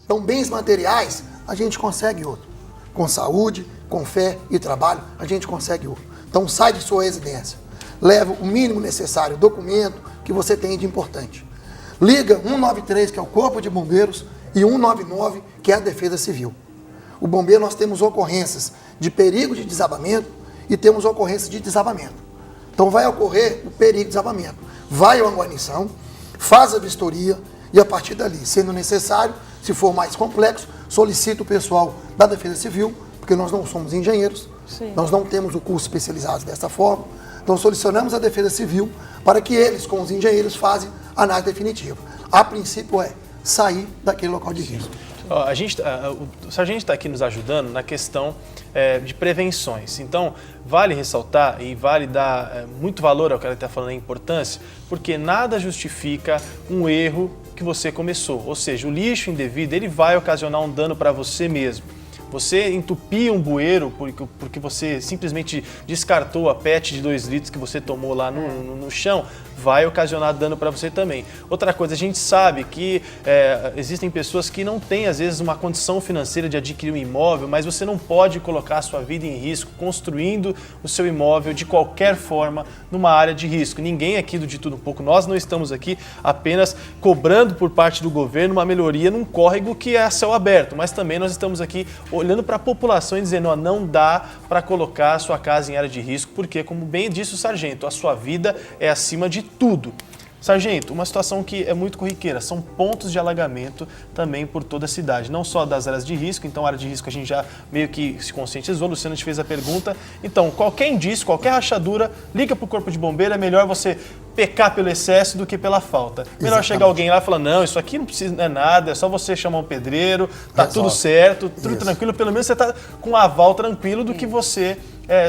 Então, bens materiais, a gente consegue outro. Com saúde, com fé e trabalho, a gente consegue outro. Então, sai de sua residência. Leva o mínimo necessário, documento que você tem de importante. Liga 193, que é o Corpo de Bombeiros, e 199, que é a Defesa Civil. O bombeiro, nós temos ocorrências de perigo de desabamento e temos ocorrências de desabamento. Então, vai ocorrer o perigo de desabamento. Vai a uma guarnição, faz a vistoria e, a partir dali, sendo necessário, se for mais complexo, solicita o pessoal da Defesa Civil, porque nós não somos engenheiros, nós não temos o curso especializado dessa forma. Então, solicitamos a Defesa Civil para que eles, com os engenheiros, façam a análise definitiva. A princípio é sair daquele local de risco. O sargento está aqui nos ajudando na questão de prevenções. Então, vale ressaltar e vale dar muito valor ao que ele está falando, a importância, porque nada justifica um erro que você começou. Ou seja, o lixo indevido, ele vai ocasionar um dano para você mesmo. Você entupir um bueiro porque você simplesmente descartou a PET de 2 litros que você tomou lá no chão, vai ocasionar dano para você também. Outra coisa, a gente sabe que existem pessoas que não têm, às vezes, uma condição financeira de adquirir um imóvel, mas você não pode colocar a sua vida em risco construindo o seu imóvel de qualquer forma numa área de risco. Ninguém aqui do De Tudo Um Pouco, nós não estamos aqui apenas cobrando por parte do governo uma melhoria num córrego que é a céu aberto, mas também nós estamos aqui olhando para a população e dizendo, não dá para colocar a sua casa em área de risco, porque, como bem disse o sargento, a sua vida é acima de tudo. Sargento, uma situação que é muito corriqueira, são pontos de alagamento também por toda a cidade, não só das áreas de risco, então a área de risco a gente já meio que se conscientizou, Luciano te fez a pergunta, então qualquer indício, qualquer rachadura, liga para o Corpo de Bombeiro, é melhor você pecar pelo excesso do que pela falta. Melhor chegar alguém lá e falar, não, isso aqui não precisa, não é nada, é só você chamar um pedreiro, tá tudo certo, tudo tranquilo, pelo menos você tá com um aval tranquilo do que você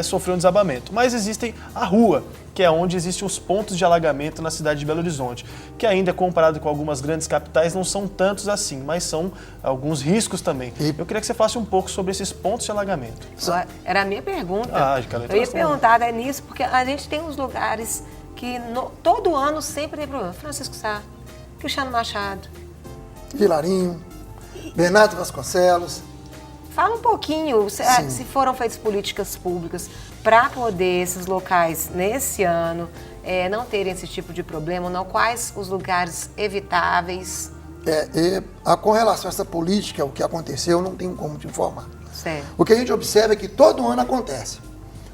sofreu um desabamento. Mas existem a rua, que é onde existem os pontos de alagamento na cidade de Belo Horizonte, que ainda comparado com algumas grandes capitais não são tantos assim, mas são alguns riscos também. Eu queria que você falasse um pouco sobre esses pontos de alagamento. Era a minha pergunta. Eu ia perguntar nisso, porque a gente tem uns lugares que todo ano sempre tem problema. Francisco Sá, Cristiano Machado, Vilarinho, Bernardo Vasconcelos. Fala um pouquinho, se foram feitas políticas públicas para poder esses locais, nesse ano, não terem esse tipo de problema, não, quais os lugares evitáveis? Com relação a essa política, o que aconteceu, não tenho como te informar. Certo. O que a gente observa é que todo ano acontece.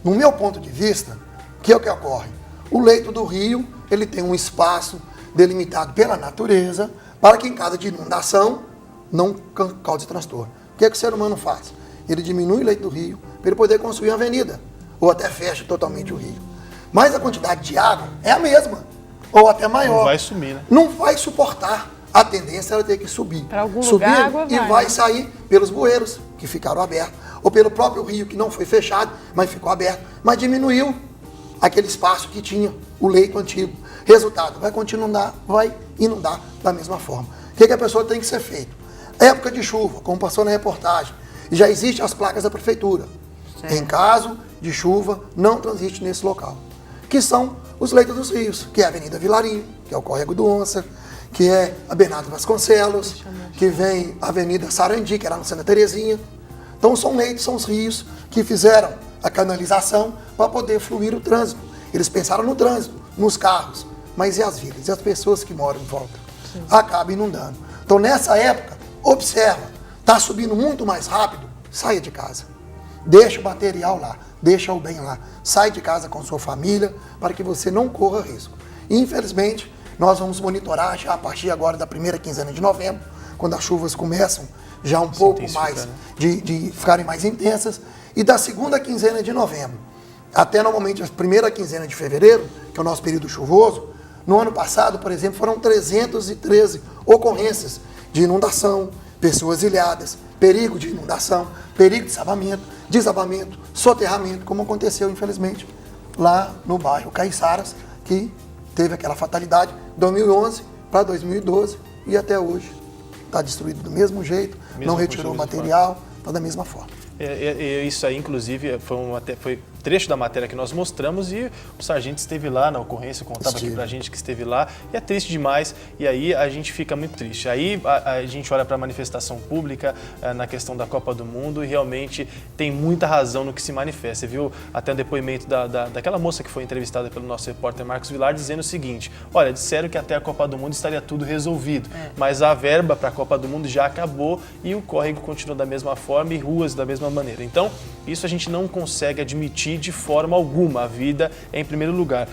No meu ponto de vista, o que é o que ocorre? O leito do rio, ele tem um espaço delimitado pela natureza para que em caso de inundação não cause transtorno. O que é que o ser humano faz? Ele diminui o leito do rio para ele poder construir uma avenida, ou até fecha totalmente o rio. Mas a quantidade de água é a mesma, ou até maior. Não vai sumir, né? Não vai suportar. A tendência é ela ter que subir. Para algum lugar, a água vai sair pelos bueiros que ficaram abertos, ou pelo próprio rio que não foi fechado, mas ficou aberto, mas diminuiu aquele espaço que tinha o leito antigo. Resultado, vai inundar da mesma forma. O que a pessoa tem que ser feito? Época de chuva, como passou na reportagem, e já existem as placas da prefeitura. Certo. Em caso de chuva, não transite nesse local. Que são os leitos dos rios, que é a Avenida Vilarinho, que é o Córrego do Onça, que é a Bernardo Vasconcelos, que vem a Avenida Sarandi, que era na Santa Terezinha. Então são leitos, são os rios que fizeram a canalização para poder fluir o trânsito. Eles pensaram no trânsito, nos carros, mas e as vidas, e as pessoas que moram em volta? Acaba inundando. Então nessa época, observa, está subindo muito mais rápido, saia de casa. Deixa o material lá, deixa o bem lá. Sai de casa com sua família para que você não corra risco. Infelizmente, nós vamos monitorar já a partir agora da primeira quinzena de novembro, quando as chuvas começam já um pouco mais de ficarem mais intensas, e da segunda quinzena de novembro até normalmente a primeira quinzena de fevereiro, que é o nosso período chuvoso. No ano passado, por exemplo, foram 313 ocorrências de inundação, pessoas ilhadas, perigo de inundação, perigo de desabamento, soterramento, como aconteceu, infelizmente, lá no bairro Caiçaras, que teve aquela fatalidade de 2011 para 2012 e até hoje está destruído do mesmo jeito, não retirou o material, está da mesma forma. Isso aí, inclusive, foi trecho da matéria que nós mostramos e o sargento esteve lá na ocorrência, contava aqui pra gente que esteve lá, e é triste demais, e aí a gente fica muito triste. Aí a gente olha para a manifestação pública na questão da Copa do Mundo e realmente tem muita razão no que se manifesta. Você viu até o depoimento daquela moça que foi entrevistada pelo nosso repórter Marcos Vilar dizendo o seguinte: olha, disseram que até a Copa do Mundo estaria tudo resolvido, mas a verba para a Copa do Mundo já acabou e o córrego continua da mesma forma e ruas da mesma maneira. Então, isso a gente não consegue admitir de forma alguma. A vida é em primeiro lugar.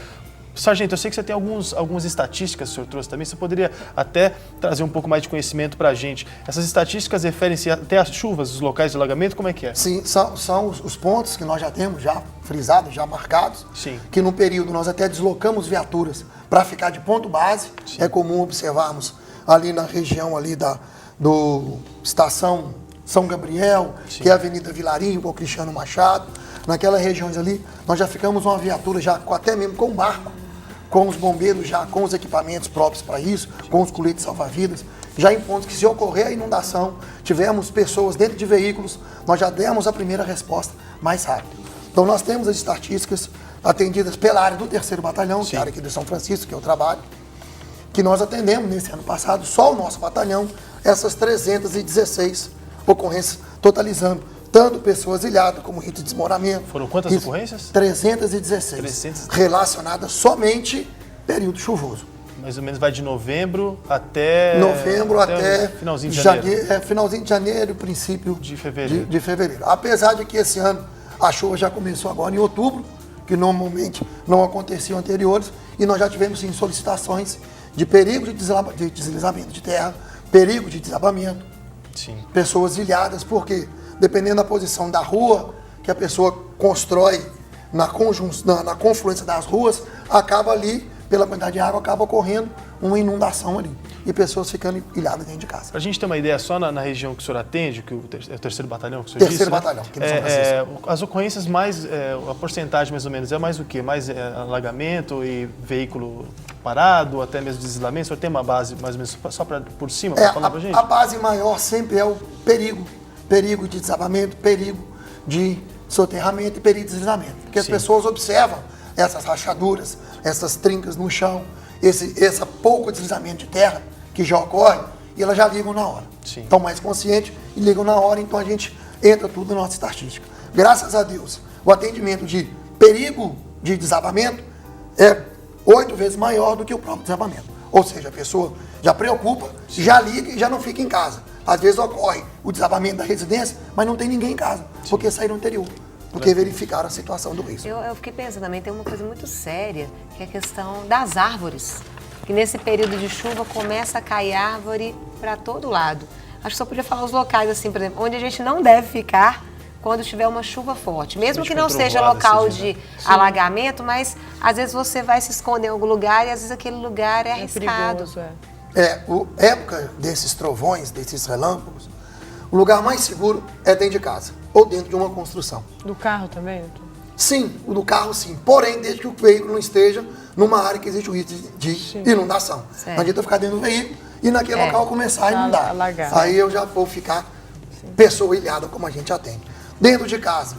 Sargento, eu sei que você tem algumas estatísticas que o senhor trouxe também. Você poderia até trazer um pouco mais de conhecimento para a gente. Essas estatísticas referem-se até às chuvas, os locais de alagamento, como é que é? Sim, são os pontos que nós já temos já frisados, já marcados. Sim. Que no período nós até deslocamos viaturas para ficar de ponto base. Sim. É comum observarmos ali na região ali do Estação São Gabriel, Sim. que é a Avenida Vilarinho, ou Cristiano Machado. Naquelas regiões ali, nós já ficamos uma viatura já até mesmo com barco, com os bombeiros já com os equipamentos próprios para isso, com os coletes salva-vidas, já em pontos que se ocorrer a inundação, tivermos pessoas dentro de veículos, nós já demos a primeira resposta mais rápido. Então nós temos as estatísticas atendidas pela área do 3º Batalhão, que é a área aqui de São Francisco, que eu trabalho, que nós atendemos nesse ano passado, só o nosso batalhão, essas 316 ocorrências, totalizando tanto pessoas ilhadas como risco de desmoronamento. Foram quantas ocorrências? 316. Relacionadas somente período chuvoso. Mais ou menos vai de novembro até finalzinho de janeiro. Finalzinho de janeiro, princípio de fevereiro. De fevereiro. Apesar de que esse ano a chuva já começou agora em outubro, que normalmente não aconteciam anteriores, e nós já tivemos sim solicitações de perigo de deslizamento de terra, perigo de desabamento, Sim. pessoas ilhadas, porque dependendo da posição da rua que a pessoa constrói na confluência das ruas, acaba ali, pela quantidade de água, acaba ocorrendo uma inundação ali e pessoas ficando ilhadas dentro de casa. Para a gente ter uma ideia, só na região que o senhor atende, que é o 3º Batalhão que o senhor Terceiro disse, batalhão, aqui no São Francisco. As ocorrências mais, a porcentagem mais ou menos, é mais o quê? Mais alagamento e veículo parado, até mesmo deslizamento? O senhor tem uma base mais ou menos só por cima para falar para a gente? A base maior sempre é o perigo de desabamento, perigo de soterramento e perigo de deslizamento. Porque as pessoas observam essas rachaduras, essas trincas no chão, esse pouco deslizamento de terra que já ocorre, e elas já ligam na hora. Sim. Estão mais conscientes e ligam na hora, então a gente entra tudo na nossa estatística. Graças a Deus, o atendimento de perigo de desabamento é 8 vezes maior do que o próprio desabamento. Ou seja, a pessoa já preocupa, já liga e já não fica em casa. Às vezes ocorre o desabamento da residência, mas não tem ninguém em casa, porque saíram anterior, porque verificaram a situação do risco. Eu fiquei pensando também, tem uma coisa muito séria, que é a questão das árvores. Que nesse período de chuva começa a cair árvore para todo lado. Acho que só podia falar os locais, assim, por exemplo, onde a gente não deve ficar quando tiver uma chuva forte. Mesmo que não seja local de alagamento, mas às vezes você vai se esconder em algum lugar e às vezes aquele lugar é arriscado. Perigoso, Época desses trovões, desses relâmpagos, o lugar mais seguro é dentro de casa ou dentro de uma construção. Do carro também, doutor? Sim, o do carro sim. Porém, desde que o veículo não esteja numa área que existe o risco de inundação. Certo. Não adianta ficar dentro do veículo e naquele local começar a inundar. Alagar. Aí eu já vou ficar pessoa ilhada, como a gente atende. Dentro de casa,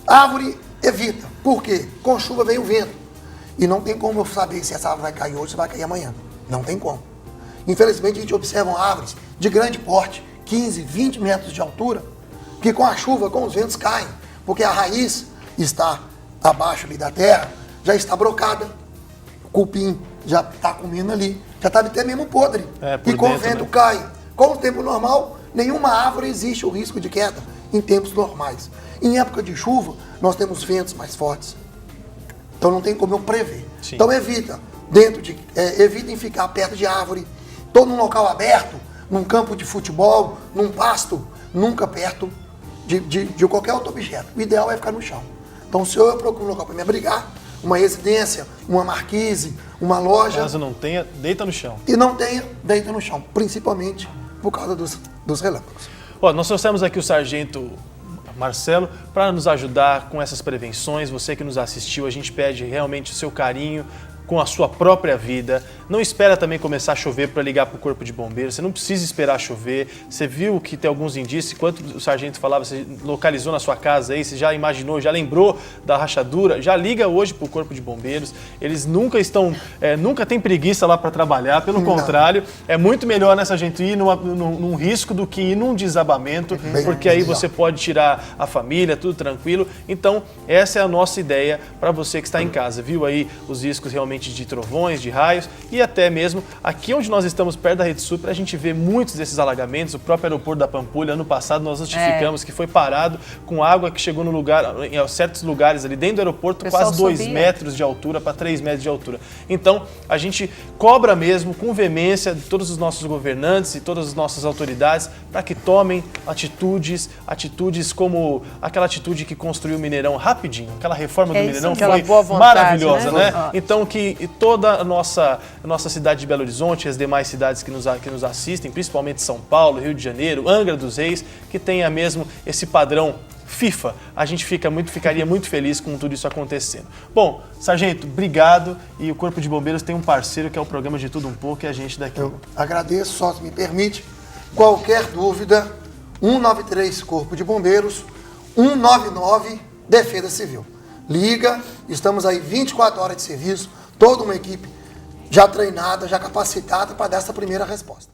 árvore evita. Por quê? Com chuva vem o vento. E não tem como eu saber se essa árvore vai cair hoje ou se vai cair amanhã. Não tem como. Infelizmente, a gente observa árvores de grande porte, 15, 20 metros de altura, que com a chuva, com os ventos caem, porque a raiz está abaixo ali da terra, já está brocada, o cupim já está comendo ali, já está até mesmo podre, e com o vento cai. Com o tempo normal, nenhuma árvore existe o risco de queda em tempos normais. Em época de chuva, nós temos ventos mais fortes, então não tem como eu prever. Sim. Então evitem ficar perto de árvore, todo num local aberto, num campo de futebol, num pasto, nunca perto de qualquer outro objeto. O ideal é ficar no chão. Então, se eu procuro um local para me abrigar, uma residência, uma marquise, uma loja... Caso não tenha, deita no chão. E não tenha, deita no chão, principalmente por causa dos relâmpagos. Nós trouxemos aqui o sargento Marcelo para nos ajudar com essas prevenções. Você que nos assistiu, a gente pede realmente o seu carinho com a sua própria vida. Não espera também começar a chover para ligar para o Corpo de Bombeiros. Você não precisa esperar chover. Você viu que tem alguns indícios. Enquanto o sargento falava, você localizou na sua casa aí, você já imaginou, já lembrou da rachadura. Já liga hoje para o Corpo de Bombeiros. Eles nunca têm preguiça lá para trabalhar. Pelo contrário, é muito melhor nessa gente ir num risco do que ir num desabamento, porque aí você pode tirar a família, tudo tranquilo. Então, essa é a nossa ideia para você que está em casa. Viu aí os riscos realmente de trovões, de raios e até mesmo aqui onde nós estamos, perto da Rede Super, a gente vê muitos desses alagamentos. O próprio aeroporto da Pampulha, ano passado, nós notificamos que foi parado com água que chegou no lugar, em certos lugares ali dentro do aeroporto, quase 2 metros de altura para 3 metros de altura. Então, a gente cobra mesmo com veemência de todos os nossos governantes e todas as nossas autoridades para que tomem atitudes como aquela atitude que construiu o Mineirão rapidinho. Aquela reforma do Mineirão foi maravilhosa, né? Então, que toda a nossa cidade de Belo Horizonte, as demais cidades que nos assistem, principalmente São Paulo, Rio de Janeiro, Angra dos Reis, que tenha mesmo esse padrão FIFA, a gente ficaria muito feliz com tudo isso acontecendo. Bom, sargento, obrigado, e o Corpo de Bombeiros tem um parceiro que é o programa De Tudo Um Pouco e a gente daqui. Eu agradeço, só se me permite, qualquer dúvida, 193 Corpo de Bombeiros, 199 Defesa Civil. Liga, estamos aí 24 horas de serviço, toda uma equipe já treinada, já capacitada para dar essa primeira resposta.